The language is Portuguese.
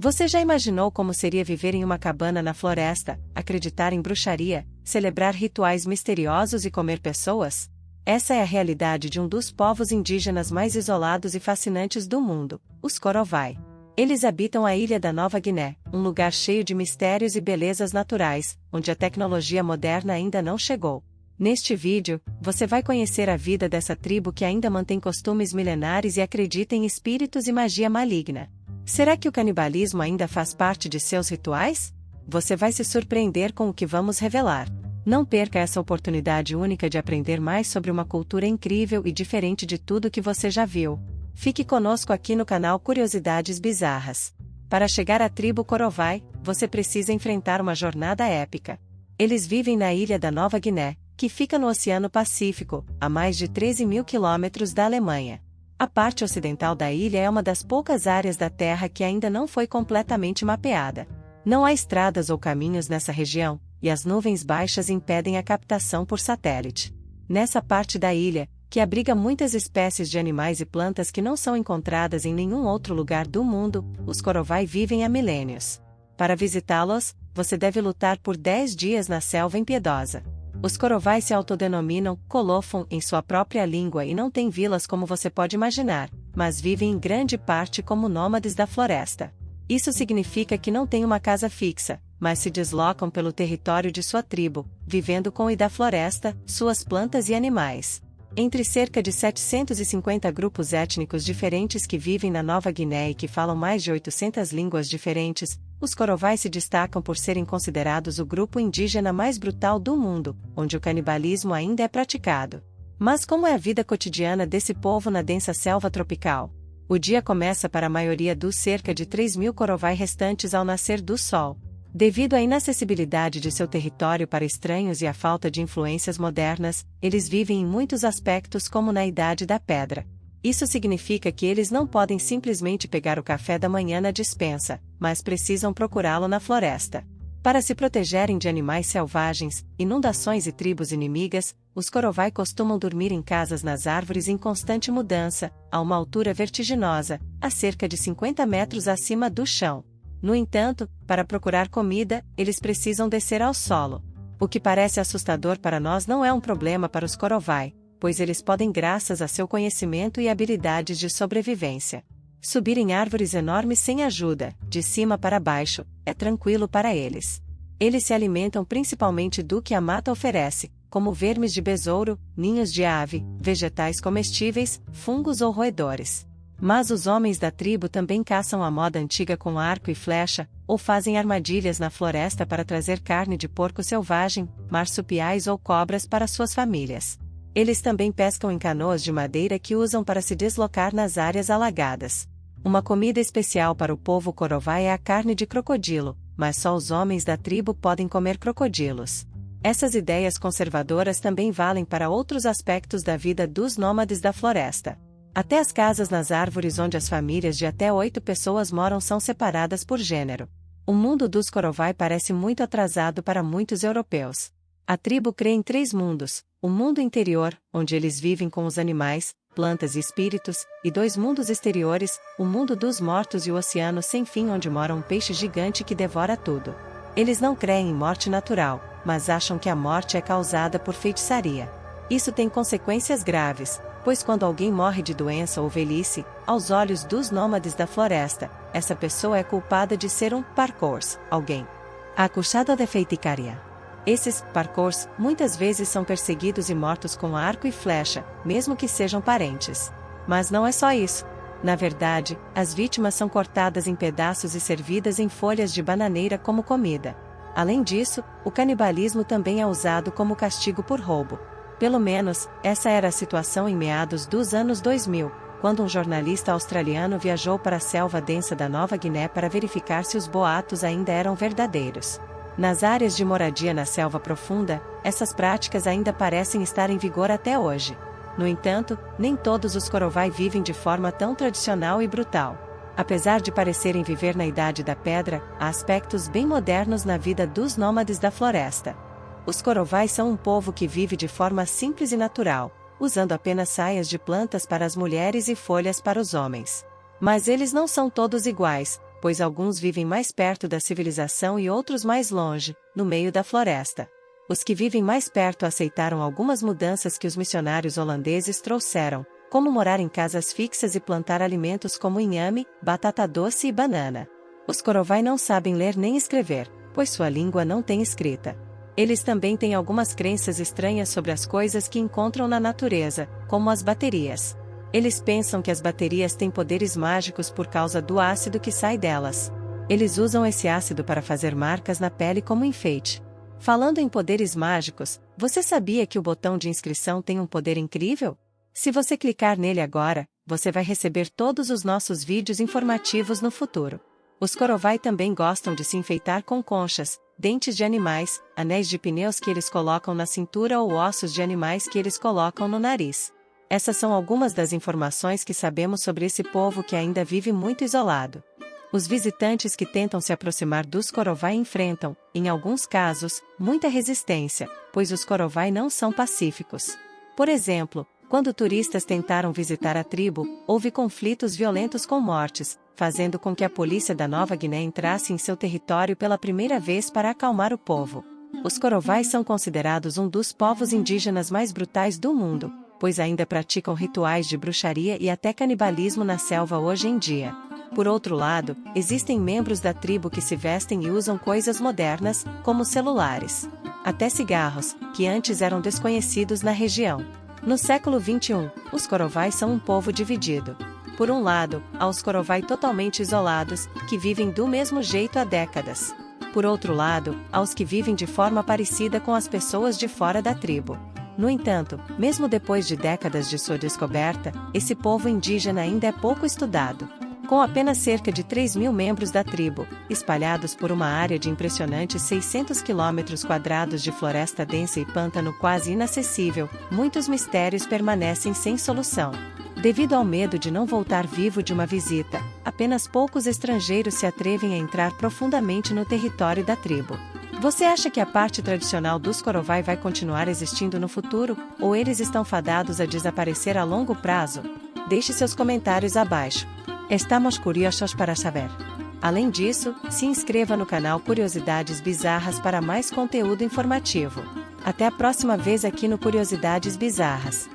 Você já imaginou como seria viver em uma cabana na floresta, acreditar em bruxaria, celebrar rituais misteriosos e comer pessoas? Essa é a realidade de um dos povos indígenas mais isolados e fascinantes do mundo, os Korovai. Eles habitam a ilha da Nova Guiné, um lugar cheio de mistérios e belezas naturais, onde a tecnologia moderna ainda não chegou. Neste vídeo, você vai conhecer a vida dessa tribo que ainda mantém costumes milenares e acredita em espíritos e magia maligna. Será que o canibalismo ainda faz parte de seus rituais? Você vai se surpreender com o que vamos revelar. Não perca essa oportunidade única de aprender mais sobre uma cultura incrível e diferente de tudo que você já viu. Fique conosco aqui no canal Curiosidades Bizarras. Para chegar à tribo Korovai, você precisa enfrentar uma jornada épica. Eles vivem na ilha da Nova Guiné, que fica no Oceano Pacífico, a mais de 13 mil quilômetros da Alemanha. A parte ocidental da ilha é uma das poucas áreas da Terra que ainda não foi completamente mapeada. Não há estradas ou caminhos nessa região, e as nuvens baixas impedem a captação por satélite. Nessa parte da ilha, que abriga muitas espécies de animais e plantas que não são encontradas em nenhum outro lugar do mundo, os Korovai vivem há milênios. Para visitá-los, você deve lutar por 10 dias na selva impiedosa. Os Korovai se autodenominam Kolofon em sua própria língua e não têm vilas como você pode imaginar, mas vivem em grande parte como nômades da floresta. Isso significa que não têm uma casa fixa, mas se deslocam pelo território de sua tribo, vivendo com e da floresta, suas plantas e animais. Entre cerca de 750 grupos étnicos diferentes que vivem na Nova Guiné e que falam mais de 800 línguas diferentes, os Korovai se destacam por serem considerados o grupo indígena mais brutal do mundo, onde o canibalismo ainda é praticado. Mas como é a vida cotidiana desse povo na densa selva tropical? O dia começa para a maioria dos cerca de 3 mil Korovai restantes ao nascer do sol. Devido à inacessibilidade de seu território para estranhos e à falta de influências modernas, eles vivem em muitos aspectos como na Idade da Pedra. Isso significa que eles não podem simplesmente pegar o café da manhã na despensa, mas precisam procurá-lo na floresta. Para se protegerem de animais selvagens, inundações e tribos inimigas, os Korovai costumam dormir em casas nas árvores em constante mudança, a uma altura vertiginosa, a cerca de 50 metros acima do chão. No entanto, para procurar comida, eles precisam descer ao solo. O que parece assustador para nós não é um problema para os Korovai, pois eles podem graças a seu conhecimento e habilidades de sobrevivência. Subir em árvores enormes sem ajuda, de cima para baixo, é tranquilo para eles. Eles se alimentam principalmente do que a mata oferece, como vermes de besouro, ninhos de ave, vegetais comestíveis, fungos ou roedores. Mas os homens da tribo também caçam à moda antiga com arco e flecha, ou fazem armadilhas na floresta para trazer carne de porco selvagem, marsupiais ou cobras para suas famílias. Eles também pescam em canoas de madeira que usam para se deslocar nas áreas alagadas. Uma comida especial para o povo Korovai é a carne de crocodilo, mas só os homens da tribo podem comer crocodilos. Essas ideias conservadoras também valem para outros aspectos da vida dos nômades da floresta. Até as casas nas árvores onde as famílias de até 8 pessoas moram são separadas por gênero. O mundo dos Korovai parece muito atrasado para muitos europeus. A tribo crê em 3 mundos: o mundo interior, onde eles vivem com os animais, plantas e espíritos, e 2 mundos exteriores, o mundo dos mortos e o oceano sem fim onde mora um peixe gigante que devora tudo. Eles não creem em morte natural, mas acham que a morte é causada por feitiçaria. Isso tem consequências graves, pois quando alguém morre de doença ou velhice, aos olhos dos nômades da floresta, essa pessoa é culpada de ser um parkours, alguém acusado de feitiçaria. Esses parkours muitas vezes são perseguidos e mortos com arco e flecha, mesmo que sejam parentes. Mas não é só isso. Na verdade, as vítimas são cortadas em pedaços e servidas em folhas de bananeira como comida. Além disso, o canibalismo também é usado como castigo por roubo. Pelo menos, essa era a situação em meados dos anos 2000, quando um jornalista australiano viajou para a selva densa da Nova Guiné para verificar se os boatos ainda eram verdadeiros. Nas áreas de moradia na selva profunda, essas práticas ainda parecem estar em vigor até hoje. No entanto, nem todos os Korovai vivem de forma tão tradicional e brutal. Apesar de parecerem viver na Idade da Pedra, há aspectos bem modernos na vida dos nômades da floresta. Os Korovai são um povo que vive de forma simples e natural, usando apenas saias de plantas para as mulheres e folhas para os homens. Mas eles não são todos iguais, pois alguns vivem mais perto da civilização e outros mais longe, no meio da floresta. Os que vivem mais perto aceitaram algumas mudanças que os missionários holandeses trouxeram, como morar em casas fixas e plantar alimentos como inhame, batata doce e banana. Os Korovai não sabem ler nem escrever, pois sua língua não tem escrita. Eles também têm algumas crenças estranhas sobre as coisas que encontram na natureza, como as baterias. Eles pensam que as baterias têm poderes mágicos por causa do ácido que sai delas. Eles usam esse ácido para fazer marcas na pele como enfeite. Falando em poderes mágicos, você sabia que o botão de inscrição tem um poder incrível? Se você clicar nele agora, você vai receber todos os nossos vídeos informativos no futuro. Os Korovai também gostam de se enfeitar com conchas, dentes de animais, anéis de pneus que eles colocam na cintura ou ossos de animais que eles colocam no nariz. Essas são algumas das informações que sabemos sobre esse povo que ainda vive muito isolado. Os visitantes que tentam se aproximar dos Korovai enfrentam, em alguns casos, muita resistência, pois os Korovai não são pacíficos. Por exemplo, quando turistas tentaram visitar a tribo, houve conflitos violentos com mortes, fazendo com que a polícia da Nova Guiné entrasse em seu território pela primeira vez para acalmar o povo. Os Korovai são considerados um dos povos indígenas mais brutais do mundo, pois ainda praticam rituais de bruxaria e até canibalismo na selva hoje em dia. Por outro lado, existem membros da tribo que se vestem e usam coisas modernas, como celulares. Até cigarros, que antes eram desconhecidos na região. No século XXI, os Korovai são um povo dividido. Por um lado, há os Korovai totalmente isolados, que vivem do mesmo jeito há décadas. Por outro lado, há os que vivem de forma parecida com as pessoas de fora da tribo. No entanto, mesmo depois de décadas de sua descoberta, esse povo indígena ainda é pouco estudado. Com apenas cerca de 3.000 membros da tribo, espalhados por uma área de impressionantes 600 km² de floresta densa e pântano quase inacessível, muitos mistérios permanecem sem solução. Devido ao medo de não voltar vivo de uma visita, apenas poucos estrangeiros se atrevem a entrar profundamente no território da tribo. Você acha que a parte tradicional dos Korovai vai continuar existindo no futuro, ou eles estão fadados a desaparecer a longo prazo? Deixe seus comentários abaixo. Estamos curiosos para saber. Além disso, se inscreva no canal Curiosidades Bizarras para mais conteúdo informativo. Até a próxima vez aqui no Curiosidades Bizarras.